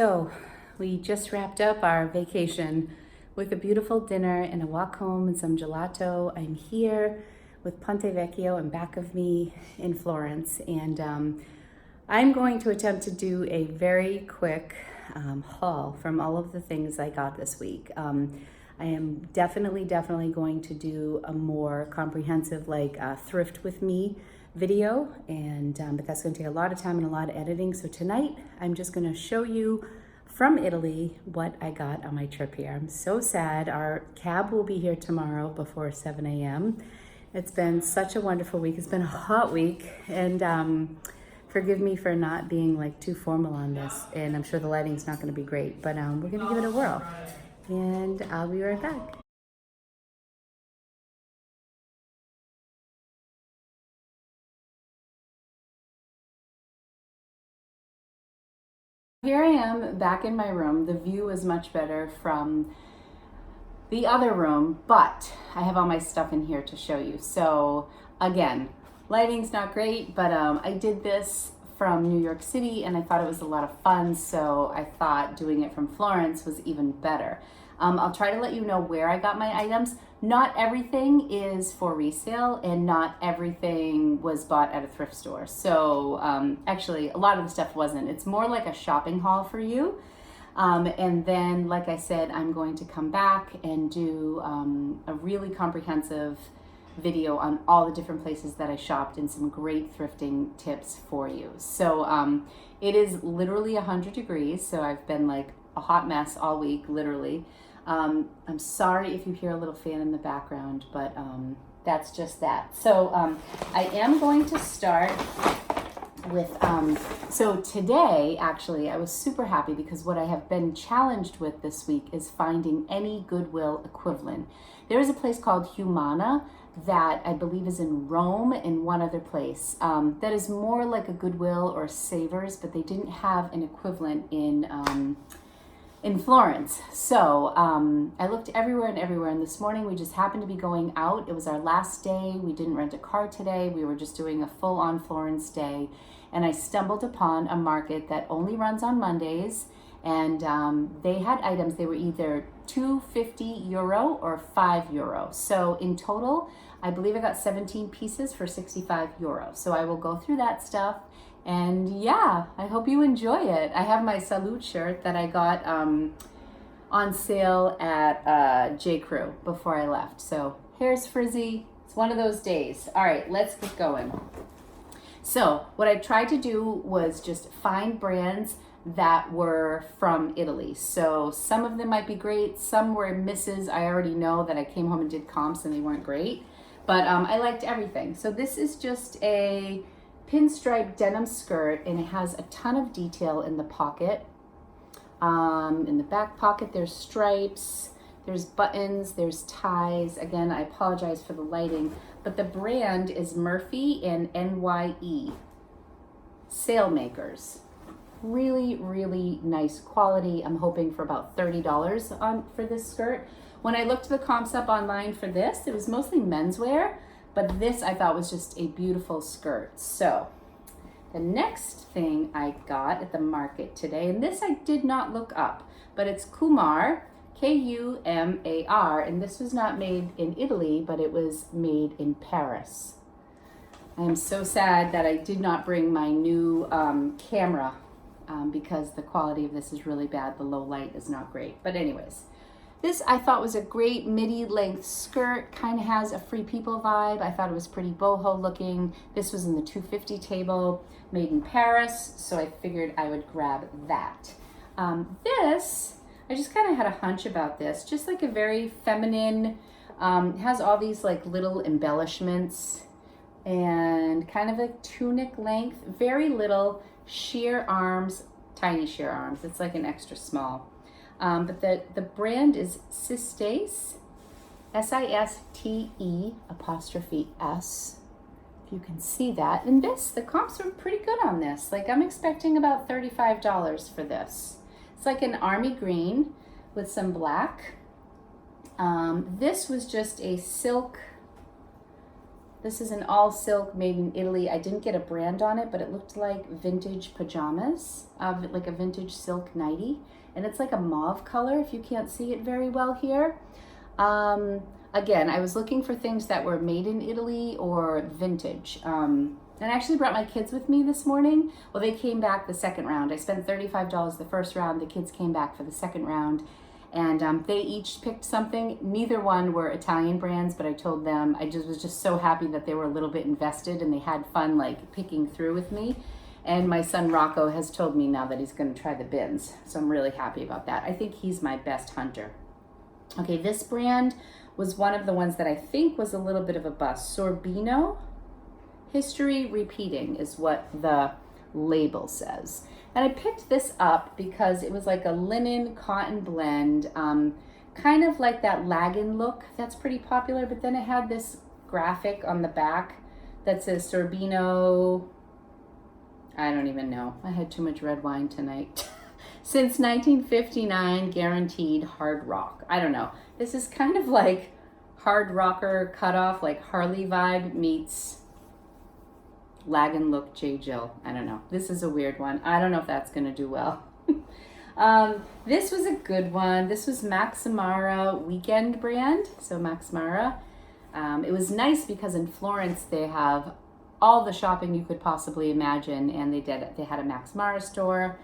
So we just wrapped up our vacation with a beautiful dinner and a walk home and some gelato. I'm here with Ponte Vecchio in back of me in Florence, and I'm going to attempt to do a very quick haul from all of the things I got this week. I am definitely going to do a more comprehensive thrift with me video, and but that's going to take a lot of time and a lot of editing. So tonight I'm just going to show you from Italy what I got on my trip here. I'm so sad. Our cab will be here tomorrow before 7 a.m. It's been such a wonderful week. It's been a hot week, and forgive me for not being too formal on this, and I'm sure the lighting's not going to be great, but we're going to give it a whirl, and I'll be right back. Here I am back in my room. The view is much better from the other room, but I have all my stuff in here to show you. So again, lighting's not great, but I did this from New York City and I thought it was a lot of fun, so I thought doing it from Florence was even better. I'll try to let you know where I got my items. Not everything is for resale and not everything was bought at a thrift store. So actually a lot of the stuff wasn't. It's more like a shopping haul for you. And then, like I said, I'm going to come back and do a really comprehensive video on all the different places that I shopped and some great thrifting tips for you. So it is literally 100 degrees. So I've been like a hot mess all week, literally. I'm sorry if you hear a little fan in the background, but that's just that. So I am going to start with, so today, actually, I was super happy because what I have been challenged with this week is finding any Goodwill equivalent. There is a place called Humana that I believe is in Rome and one other place that is more like a Goodwill or Savers, but they didn't have an equivalent in Florence. So I looked everywhere, and this morning we just happened to be going out. It was our last day. We didn't rent a car today. We were just doing a full-on Florence day, and I stumbled upon a market that only runs on Mondays, and they had items. They were either €2.50 or €5. So in total, I believe I got 17 pieces for €65. So I will go through that stuff. And yeah, I hope you enjoy it. I have my Salute shirt that I got on sale at J. Crew before I left. So hair's frizzy. It's one of those days. All right, let's get going. So what I tried to do was just find brands that were from Italy. So some of them might be great. Some were misses. I already know that I came home and did comps and they weren't great. But I liked everything. So this is just a Pinstripe denim skirt, and it has a ton of detail in the pocket. In the back pocket, there's stripes, there's buttons, there's ties. Again, I apologize for the lighting, but the brand is Murphy and NYE Sailmakers. Really nice quality. I'm hoping for about $30 for this skirt. When I looked the comps up online for this, it was mostly menswear, but this I thought was just a beautiful skirt. So the next thing I got at the market today, and this I did not look up, but it's Kumar, Kumar, and this was not made in Italy, but it was made in Paris. I am so sad that I did not bring my new camera because the quality of this is really bad. The low light is not great. But anyways, this I thought was a great midi length skirt, kind of has a Free People vibe. I thought it was pretty boho looking. This was in the 250 table, made in Paris, so I figured I would grab that. This, I just kind of had a hunch about this, just like a very feminine, has all these like little embellishments and kind of a tunic length, very little sheer arms, tiny sheer arms. It's like an extra small. But the brand is Sistes, SistE''S, if you can see that. And the comps were pretty good on this. Like I'm expecting about $35 for this. It's like an army green with some black. This was just a silk This is an all silk made in Italy. I didn't get a brand on it, but it looked like vintage pajamas, like a vintage silk nightie. And it's like a mauve color, if you can't see it very well here. Again, I was looking for things that were made in Italy or vintage. And I actually brought my kids with me this morning. Well, they came back the second round. I spent $35 the first round. The kids came back for the second round. And they each picked something. Neither one were Italian brands, but I told them I was just so happy that they were a little bit invested and they had fun like picking through with me. And my son Rocco has told me now that he's going to try the bins. So I'm really happy about that. I think he's my best hunter. Okay, this brand was one of the ones that I think was a little bit of a bust. Sorbino. History repeating is what the label says. And I picked this up because it was like a linen cotton blend, kind of like that lagging look that's pretty popular, but then it had this graphic on the back that says Sorbino, I don't even know. I had too much red wine tonight. Since 1959, guaranteed hard rock. I don't know. This is kind of like hard rocker cutoff, like Harley vibe meets Laggin' Look J. Jill. I don't know. This is a weird one. I don't know if that's going to do well. This was a good one. This was Maximara Weekend brand. So Maximara. It was nice because in Florence they have all the shopping you could possibly imagine, and they had a Maximara store.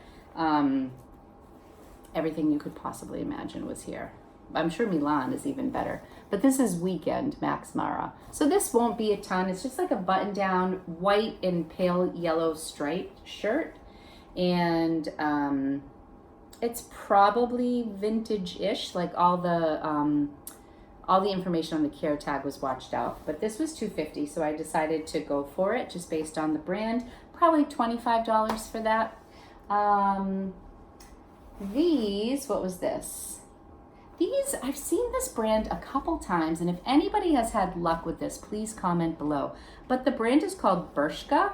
Everything you could possibly imagine was here. I'm sure Milan is even better. But this is Weekend Maximara. So this won't be a ton. It's just like a button-down white and pale yellow striped shirt. And it's probably vintage-ish. Like all the information on the care tag was watched out. But this was $2.50, so I decided to go for it just based on the brand. Probably $25 for that. These, what was this? These, I've seen this brand a couple times, and if anybody has had luck with this, please comment below. But the brand is called Bershka,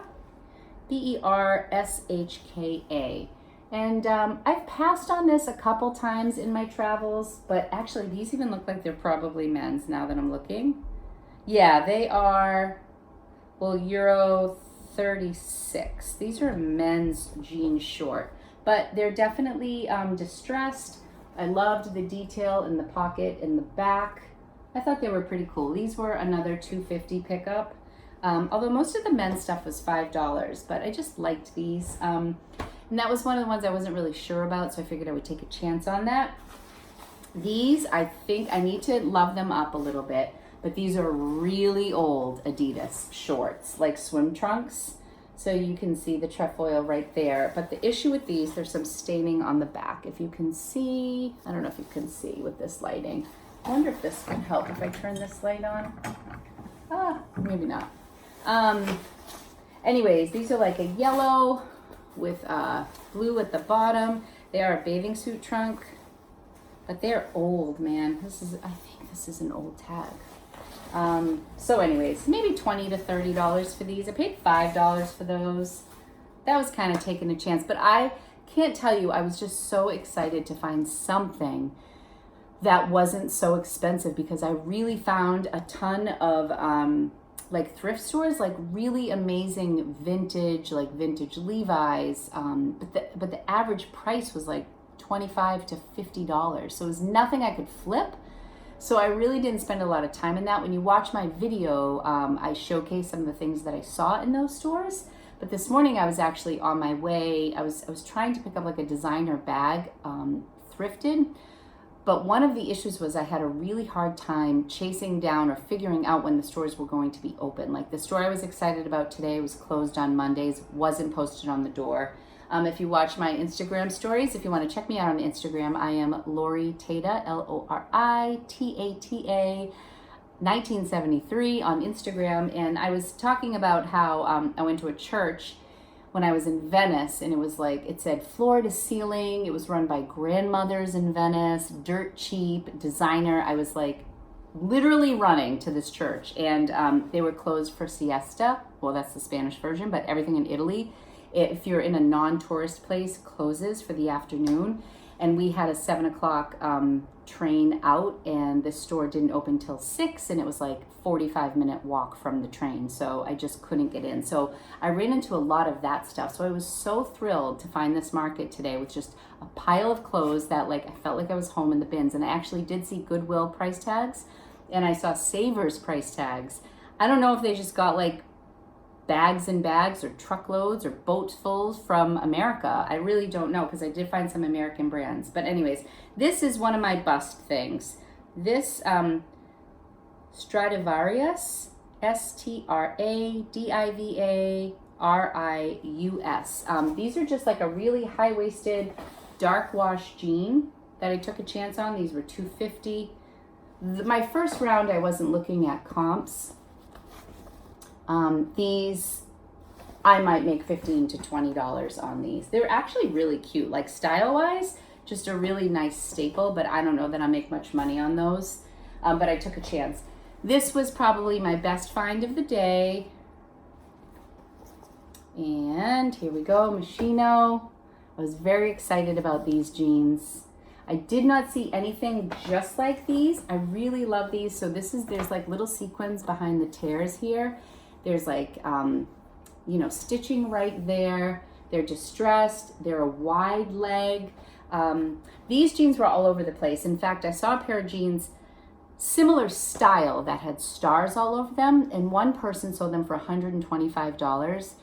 B-E-R-S-H-K-A. And I've passed on this a couple times in my travels, but actually these even look like they're probably men's now that I'm looking. Yeah, they are, well, Euro 36. These are men's jeans short, but they're definitely distressed. I loved the detail in the pocket in the back. I thought they were pretty cool. These were another $2.50 pickup. Although most of the men's stuff was $5, but I just liked these. And that was one of the ones I wasn't really sure about, so I figured I would take a chance on that. These, I think I need to love them up a little bit, but these are really old Adidas shorts, like swim trunks. So you can see the trefoil right there. But the issue with these, there's some staining on the back. If you can see, I don't know if you can see with this lighting. I wonder if this can help if I turn this light on. Maybe not. Anyways, these are like a yellow with blue at the bottom. They are a bathing suit trunk, but they're old, man. I think this is an old tag. So anyways, maybe $20 to $30 for these. I paid $5 for those. That was kind of taking a chance, but I can't tell you, I was just so excited to find something that wasn't so expensive, because I really found a ton of like thrift stores, like really amazing vintage, like vintage Levi's, but the average price was like $25 to $50. So it was nothing I could flip. So I really didn't spend a lot of time in that. When you watch my video, I showcase some of the things that I saw in those stores. But this morning I was actually on my way. I was trying to pick up like a designer bag, thrifted. But one of the issues was I had a really hard time chasing down or figuring out when the stores were going to be open. Like the store I was excited about today was closed on Mondays, wasn't posted on the door. If you watch my Instagram stories, if you want to check me out on Instagram, I am Lori Tata, Lorita, 1973 on Instagram. And I was talking about how I went to a church when I was in Venice, and it was like, it said floor to ceiling. It was run by grandmothers in Venice, dirt cheap, designer. I was like literally running to this church, and they were closed for siesta. Well, that's the Spanish version, but everything in Italy, if you're in a non-tourist place, closes for the afternoon. and we had a 7 o'clock train out, and the store didn't open till 6, and it was like 45-minute walk from the train, so I just couldn't get in. So I ran into a lot of that stuff. So I was so thrilled to find this market today with just a pile of clothes that like I felt like I was home in the bins. And I actually did see Goodwill price tags, and I saw Savers price tags. I don't know if they just got like bags and bags or truckloads or boatfuls from America. I really don't know, because I did find some American brands. But anyways, this is one of my bust things. This Stradivarius, Stradivarius. These are just like a really high-waisted dark wash jean that I took a chance on. These were $2.50. My first round I wasn't looking at comps. These, I might make $15 to $20 on these. They're actually really cute, like style-wise, just a really nice staple, but I don't know that I'll make much money on those, but I took a chance. This was probably my best find of the day. And here we go, Moschino. I was very excited about these jeans. I did not see anything just like these. I really love these. So there's like little sequins behind the tears here. There's like, stitching right there. They're distressed. They're a wide leg. These jeans were all over the place. In fact, I saw a pair of jeans, similar style, that had stars all over them. And one person sold them for $125.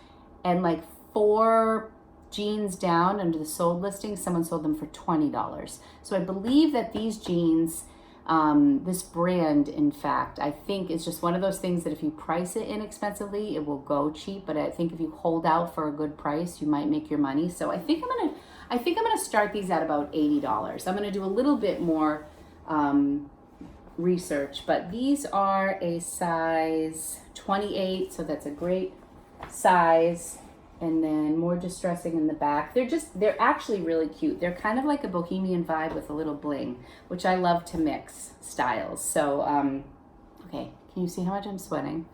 And like 4 jeans down under the sold listing, someone sold them for $20. So I believe that these jeans, this brand, in fact, I think is just one of those things that if you price it inexpensively, it will go cheap. But I think if you hold out for a good price, you might make your money. So I think I'm gonna start these at about $80. I'm gonna do a little bit more research, but these are a size 28, so that's a great size. And then more distressing in the back. They're actually really cute. They're kind of like a bohemian vibe with a little bling, which I love to mix styles. So, okay, can you see how much I'm sweating?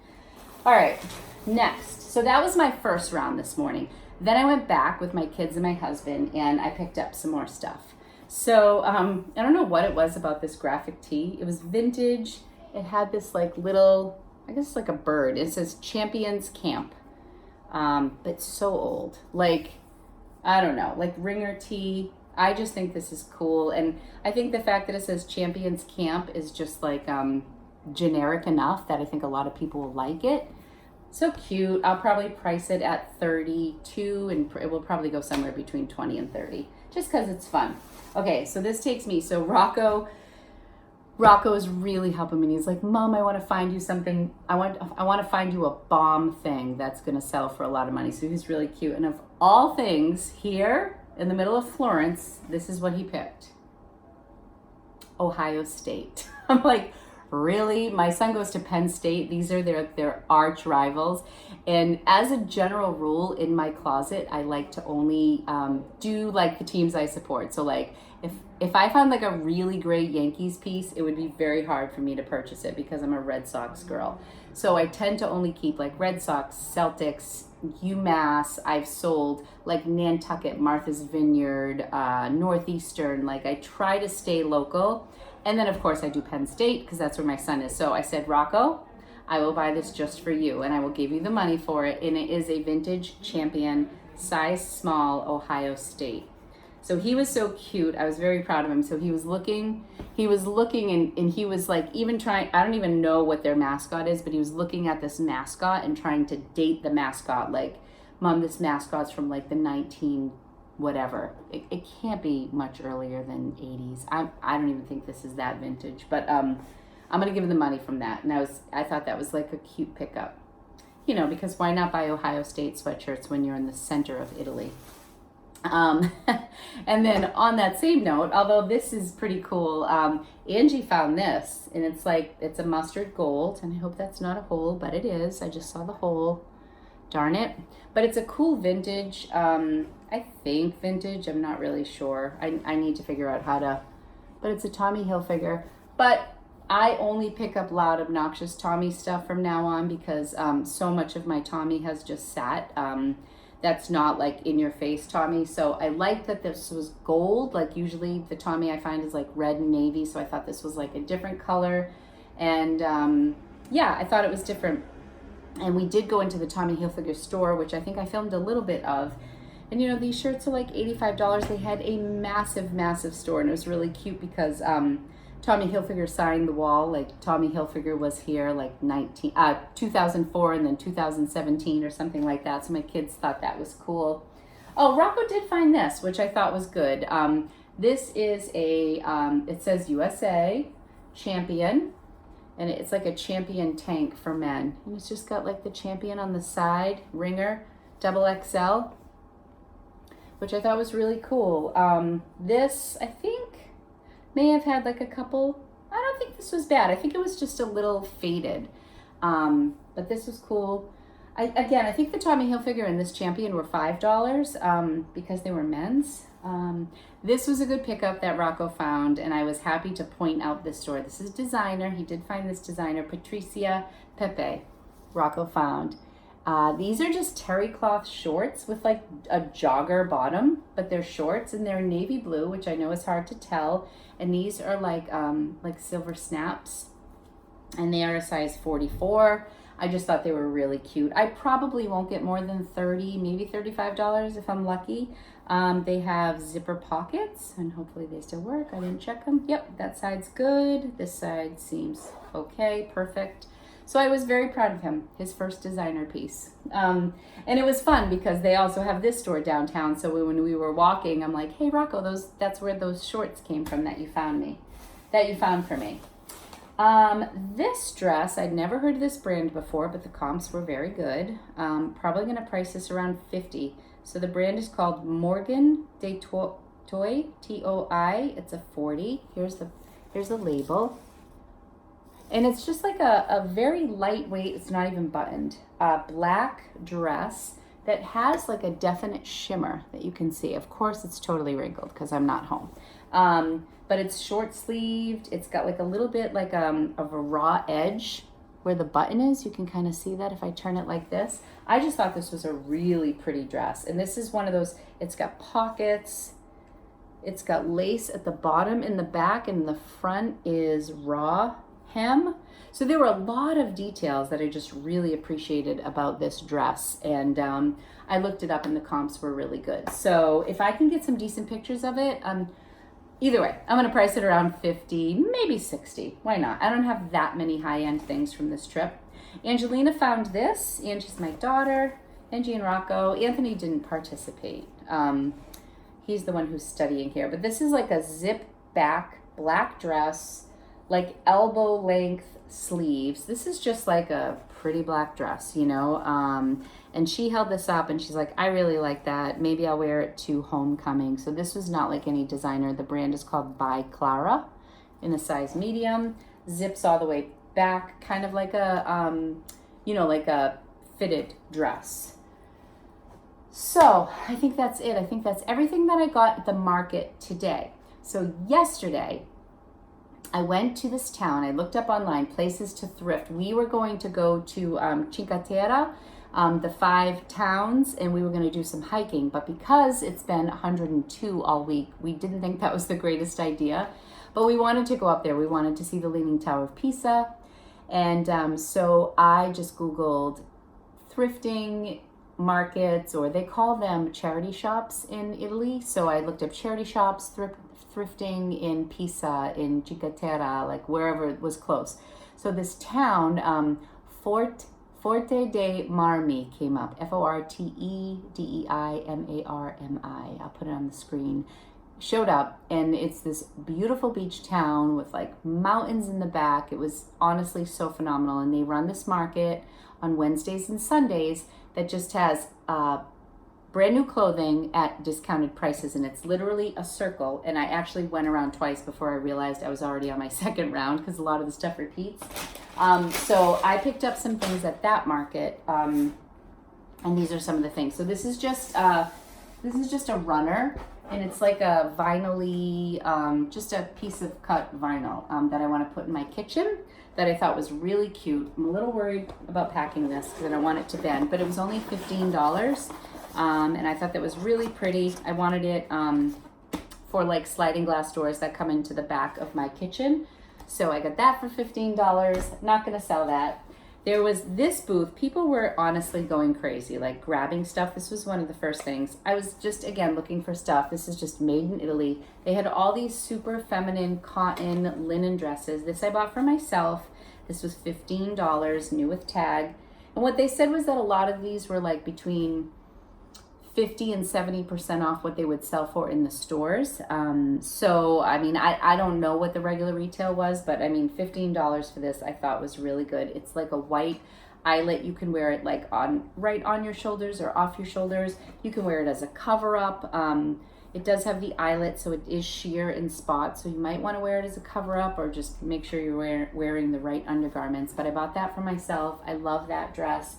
All right, next. So that was my first round this morning. Then I went back with my kids and my husband, and I picked up some more stuff. So I don't know what it was about this graphic tee. It was vintage. It had this like little, I guess like a bird. It says Champions Camp. But so old, like, I don't know, like ringer tee. I just think this is cool. And I think the fact that it says Champions Camp is just like, generic enough that I think a lot of people will like it. So cute. I'll probably price it at $32, and it will probably go somewhere between $20 and $30, just cause it's fun. Okay. So this takes me, so Rocco is really helping me. He's like, Mom, I want to find you something. I want to find you a bomb thing that's going to sell for a lot of money. So he's really cute. And of all things, here in the middle of Florence, this is what he picked. Ohio State. I'm like, really? My son goes to Penn State. These are their arch rivals. And as a general rule in my closet, I like to only do like the teams I support. So like if I found like a really great Yankees piece, it would be very hard for me to purchase it because I'm a Red Sox girl. So I tend to only keep like Red Sox, Celtics, UMass. I've sold like Nantucket, Martha's Vineyard, Northeastern. Like I try to stay local. And then of course I do Penn State because that's where my son is. So I said, Rocco, I will buy this just for you and I will give you the money for it. And it is a vintage Champion, size small, Ohio State. So he was so cute. I was very proud of him. So he was looking and he was like even trying, I don't even know what their mascot is, but he was looking at this mascot and trying to date the mascot. Like, Mom, this mascot's from like the 19 whatever. It can't be much earlier than 80s. I don't even think this is that vintage, but I'm gonna give him the money from that. And I thought that was like a cute pickup, because why not buy Ohio State sweatshirts when you're in the center of Italy? And then on that same note, although this is pretty cool, Angie found this, and it's a mustard gold, and I hope that's not a hole, but it is. I just saw the hole. Darn it. But it's a cool vintage, I think vintage, I'm not really sure. I need to figure out how to, but it's a Tommy Hilfiger. But I only pick up loud, obnoxious Tommy stuff from now on because so much of my Tommy has just sat. that's not like in your face Tommy. So I liked that this was gold. Like usually the Tommy I find is like red and navy. So I thought this was like a different color. And yeah, I thought it was different. And we did go into the Tommy Hilfiger store, which I think I filmed a little bit of. And you know, these shirts are like $85. They had a massive, massive store, and it was really cute because Tommy Hilfiger signed the wall. Like Tommy Hilfiger was here like 2004 and then 2017 or something like that. So my kids thought that was cool. Oh, Rocco did find this, which I thought was good. This is a, it says USA Champion, and it's like a Champion tank for men. And it's just got like the Champion on the side, ringer, XXL, which I thought was really cool. This, I think, may have had like a couple, I don't think this was bad. I think it was just a little faded. But this was cool. I think the Tommy Hilfiger and this Champion were $5 because they were men's. This was a good pickup that Rocco found, and I was happy to point out this store. This is designer. He did find this designer, Patricia Pepe, Rocco found. These are just terry cloth shorts with like a jogger bottom, but they're shorts and they're navy blue, which I know is hard to tell. And these are like silver snaps, and they are a size 44. I just thought they were really cute. I probably won't get more than $30, maybe $35 if I'm lucky. They have zipper pockets, and hopefully they still work. I didn't check them. Yep, that side's good. This side seems okay, perfect. So I was very proud of him, his first designer piece. And it was fun because they also have this store downtown. So when we were walking, I'm like, hey, Rocco, that's where those shorts came from that you found for me. This dress, I'd never heard of this brand before, but the comps were very good. Probably going to price this around $50. So the brand is called Morgan de Toi, T-O-I. It's a 40. Here's the label. And it's just like a very lightweight, it's not even buttoned, black dress that has like a definite shimmer that you can see. Of course, it's totally wrinkled because I'm not home. But it's short sleeved. It's got like a little bit like of a raw edge where the button is. You can kind of see that if I turn it like this. I just thought this was a really pretty dress. And this is one of those, it's got pockets. It's got lace at the bottom and the back, and the front is raw hem. So there were a lot of details that I just really appreciated about this dress, and I looked it up and the comps were really good. So if I can get some decent pictures of it, either way, I'm going to price it around $50, maybe $60. Why not? I don't have that many high-end things from this trip. Angelina found this. Angie's my daughter. Angie and Rocco. Anthony didn't participate. He's the one who's studying here. But this is like a zip back black dress, like elbow length sleeves. This is just like a pretty black dress, you know. And she held this up and she's like, I really like that. Maybe I'll wear it to homecoming. So this was not like any designer. The brand is called By Clara in a size medium. Zips all the way back, kind of like a, like a fitted dress. So I think that's it. I think that's everything that I got at the market today. So yesterday, I went to this town. I looked up online places to thrift. We were going to go to Cinque Terre, the 5 towns, and we were going to do some hiking. But because it's been 102 all week, we didn't think that was the greatest idea. But we wanted to go up there. We wanted to see the Leaning Tower of Pisa. And so I just Googled thrifting markets, or they call them charity shops in Italy. So I looked up charity shops, thrifting in Pisa, in Cinque Terre, like wherever it was close. So this town, Forte dei Marmi came up, Fortedeimari. I'll put it on the screen. Showed up, and it's this beautiful beach town with like mountains in the back. It was honestly so phenomenal, and they run this market on Wednesdays and Sundays that just has brand new clothing at discounted prices, and it's literally a circle. And I actually went around twice before I realized I was already on my second round because a lot of the stuff repeats. So I picked up some things at that market, and these are some of the things. So this is just a runner, and it's like a vinyl-y, just a piece of cut vinyl that I want to put in my kitchen that I thought was really cute. I'm a little worried about packing this because I don't want it to bend, but it was only $15. And I thought that was really pretty. I wanted it for like sliding glass doors that come into the back of my kitchen. So I got that for $15. Not gonna sell that. There was this booth. People were honestly going crazy, like grabbing stuff. This was one of the first things. I was just, again, looking for stuff. This is just made in Italy. They had all these super feminine cotton linen dresses. This I bought for myself. This was $15, new with tag. And what they said was that a lot of these were like between 50 and 70% off what they would sell for in the stores. So, I mean, I don't know what the regular retail was, but I mean, $15 for this I thought was really good. It's like a white eyelet. You can wear it like right on your shoulders or off your shoulders. You can wear it as a cover up. It does have the eyelet, so it is sheer in spots. So you might want to wear it as a cover up or just make sure you're wearing the right undergarments. But I bought that for myself. I love that dress.